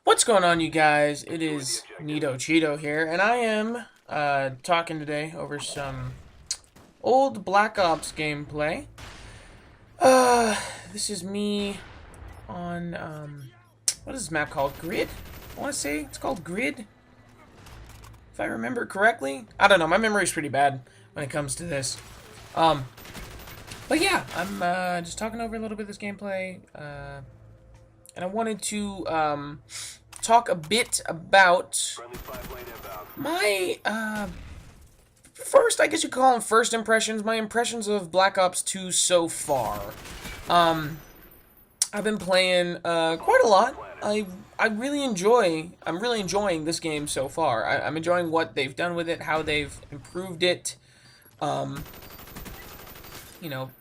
What's going on, you guys? It is NeatoCheeto here, and I am talking today over some old Black Ops gameplay. Uh, this is me on, what is this map called? Grid? I want to say it's called Grid, if I remember correctly. I don't know, my memory's pretty bad when it comes to this. Um, but yeah, I'm just talking over a little bit of this gameplay, and I wanted to, talk a bit about my, first, I guess you could call them first impressions, my impressions of Black Ops 2 so far. I've been playing, quite a lot. I'm really enjoying this game so far. I'm enjoying what they've done with it, how they've improved it. You know,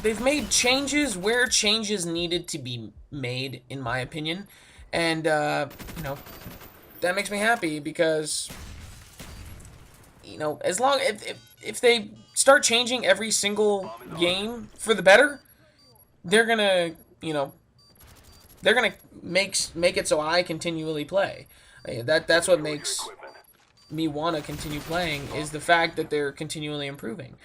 they've made changes where changes needed to be made, in my opinion. And, that makes me happy because, as long if they start changing every single game for the better, they're gonna, they're gonna make it so I continually play. That's what makes me want to continue playing, is the fact that they're continually improving.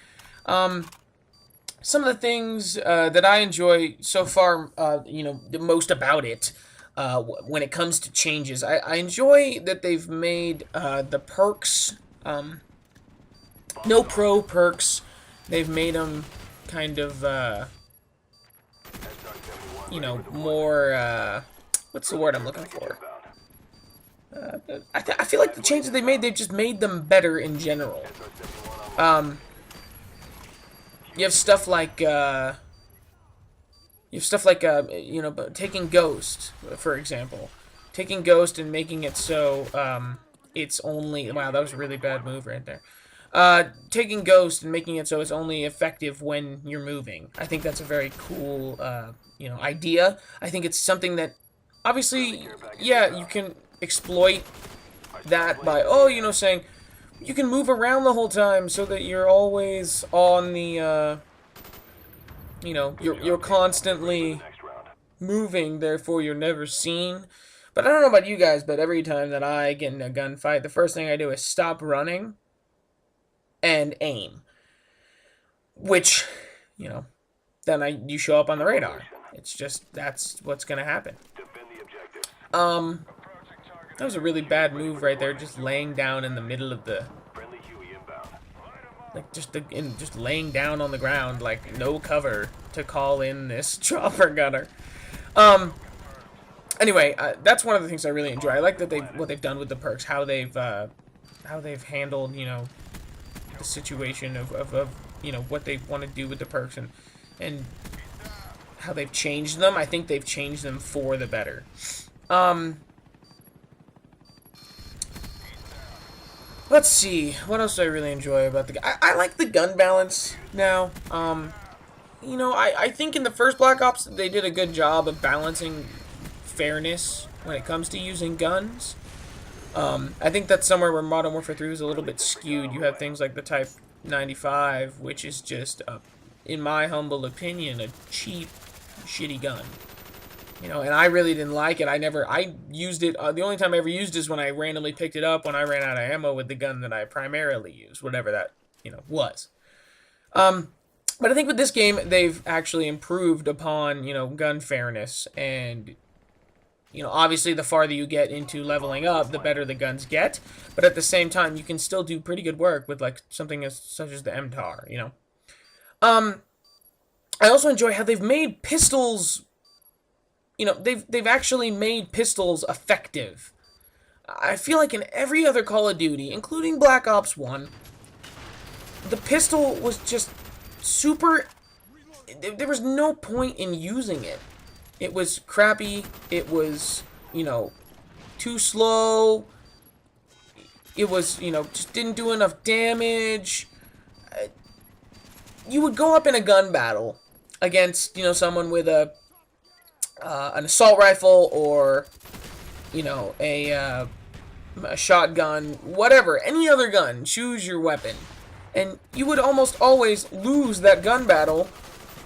Some of the things that I enjoy so far, the most about it, when it comes to changes, I enjoy that they've made the perks, no pro perks. They've made them kind of, more, what's the word I'm looking for? I feel like the changes they made, they've just made them better in general. You have stuff like, taking Ghost, for example. Taking Ghost and making it so, it's only... Wow, that was a really bad move right there. Taking Ghost and making it so it's only effective when you're moving. I think that's a very cool, idea. I think it's something that, obviously, yeah, you can exploit that by, saying... You can move around the whole time so that you're always on the, you're constantly moving, therefore you're never seen. But I don't know about you guys, but every time that I get in a gunfight, the first thing I do is stop running and aim. Which, then you show up on the radar. It's just, that's what's gonna happen. That was a really bad move right there, just laying down in the middle of the... Like, just laying down on the ground, like, no cover to call in this chopper gunner. Anyway, that's one of the things I really enjoy. I like that what they've done with the perks, how they've handled, the situation of what they want to do with the perks, and how they've changed them. I think they've changed them for the better. Let's see, what else do I really enjoy about the... I like the gun balance now. I think in the first Black Ops, they did a good job of balancing fairness when it comes to using guns. I think that's somewhere where Modern Warfare 3 is a little bit skewed. You have things like the Type 95, which is just, in my humble opinion, a cheap, shitty gun. And I really didn't like it. I used it, the only time I ever used it is when I randomly picked it up when I ran out of ammo with the gun that I primarily used, whatever that, was. But I think with this game, they've actually improved upon, gun fairness, and, obviously the farther you get into leveling up, the better the guns get, but at the same time, you can still do pretty good work with, like, something such as the MTAR, I also enjoy how they've made pistols... they've actually made pistols effective. I feel like in every other Call of Duty, including Black Ops 1, the pistol was just super... There was no point in using it. It was crappy. It was, too slow. It was, just didn't do enough damage. You would go up in a gun battle against, someone with an assault rifle, or, a shotgun, whatever, any other gun, choose your weapon. And you would almost always lose that gun battle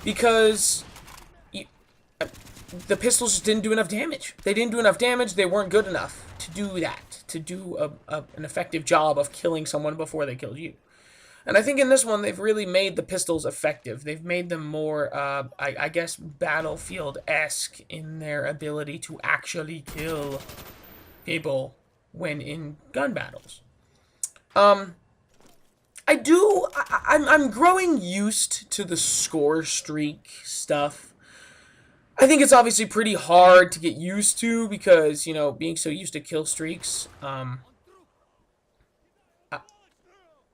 because the pistols just didn't do enough damage. They didn't do enough damage. They weren't good enough to do that, to do an effective job of killing someone before they killed you. And I think in this one, they've really made the pistols effective. They've made them more, I guess, Battlefield-esque in their ability to actually kill people when in gun battles. I'm growing used to the score streak stuff. I think it's obviously pretty hard to get used to because, you know, being so used to kill streaks,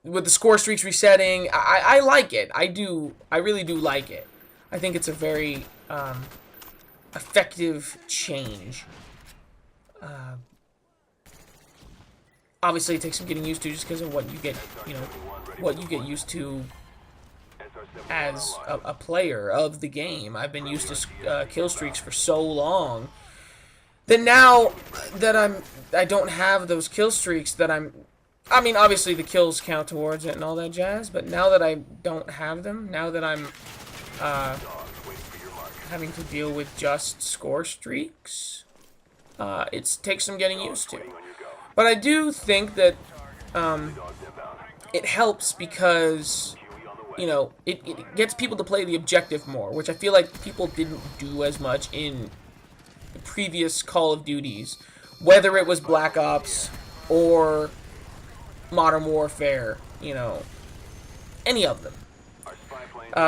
with the score streaks resetting, I like it. I really do like it. I think it's a very effective change. Obviously, it takes some getting used to just because of what you get, you know, what you get used to as a player of the game. I've been used to kill streaks for so long that now that I don't have those kill streaks I mean, obviously the kills count towards it and all that jazz, but now that I don't have them, now that I'm having to deal with just score streaks, it takes some getting used to. But I do think that it helps because, you know, it gets people to play the objective more, which I feel like people didn't do as much in the previous Call of Duties, whether it was Black Ops or Modern Warfare, you know, any of them.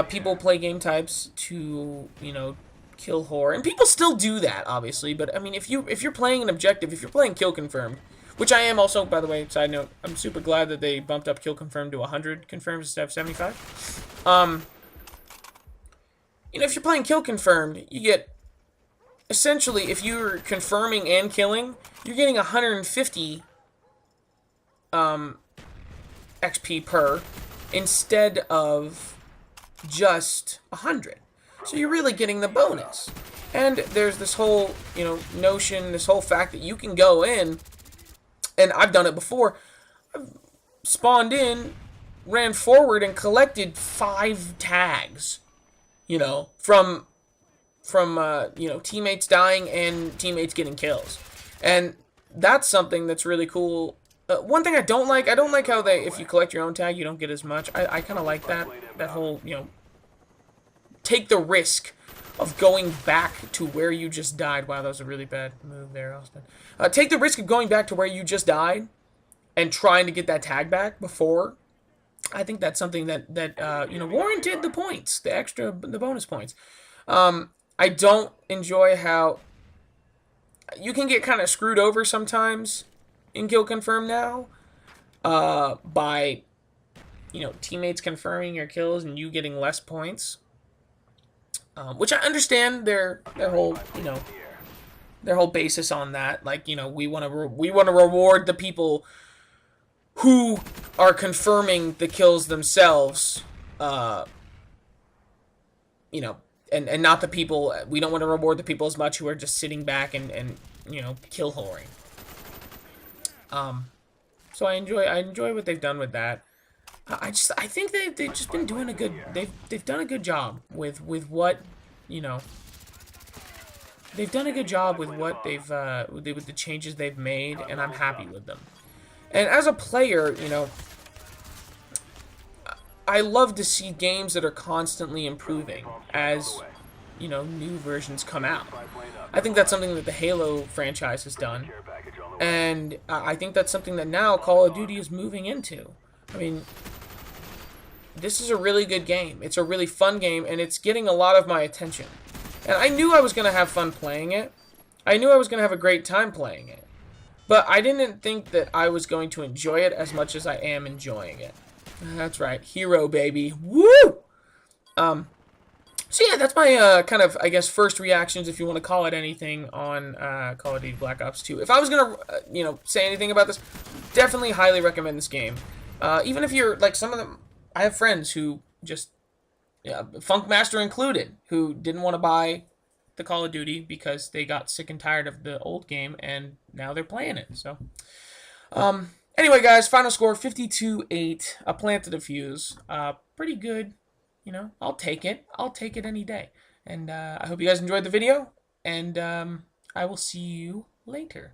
People play game types to, you know, kill horror, and people still do that, obviously. But I mean, if you're playing an objective, if you're playing Kill Confirmed, which I am also, by the way, side note, I'm super glad that they bumped up Kill Confirmed to 100 confirms instead of 75. You know, if you're playing Kill Confirmed, you get essentially, if you're confirming and killing, you're getting 150 XP per instead of just 100. So you're really getting the bonus. And there's this whole, you know, notion, this whole fact that you can go in, and I've done it before. I've spawned in, ran forward, and collected 5 tags, you know, from you know, teammates dying and teammates getting kills. And that's something that's really cool. One thing I don't like how if you collect your own tag, you don't get as much. I kind of like that whole, you know, take the risk of going back to where you just died. Wow, that was a really bad move there, Austin. Take the risk of going back to where you just died and trying to get that tag back before. I think that's something that you know, warranted the points, the bonus points. I don't enjoy how you can get kind of screwed over sometimes in Kill Confirm now, by, you know, teammates confirming your kills and you getting less points, which I understand their whole, you know, their whole basis on that. Like, you know, we want to reward the people who are confirming the kills themselves, you know, and not the people. We don't want to reward the people as much who are just sitting back and you know, kill whoring. So I enjoy what they've done with that. I think they've just been doing a good, they've done a good job with what, you know, they've done a good job with what with the changes they've made, and I'm happy with them. And as a player, you know, I love to see games that are constantly improving as, you know, new versions come out. I think that's something that the Halo franchise has done. And I think that's something that now Call of Duty is moving into. I mean, this is a really good game. It's a really fun game, and it's getting a lot of my attention. And I knew I was going to have fun playing it. I knew I was going to have a great time playing it. But I didn't think that I was going to enjoy it as much as I am enjoying it. That's right. Hero, baby. Woo! So yeah, that's my kind of, I guess, first reactions, if you want to call it anything, on Call of Duty Black Ops 2. If I was going to, you know, say anything about this, definitely highly recommend this game. Even if you're, like, some of them, I have friends who just, Funkmaster included, who didn't want to buy the Call of Duty because they got sick and tired of the old game, and now they're playing it, so. Anyway, guys, final score, 52-8, a plant to defuse. Pretty good. You know, I'll take it. I'll take it any day. And I hope you guys enjoyed the video. and I will see you later.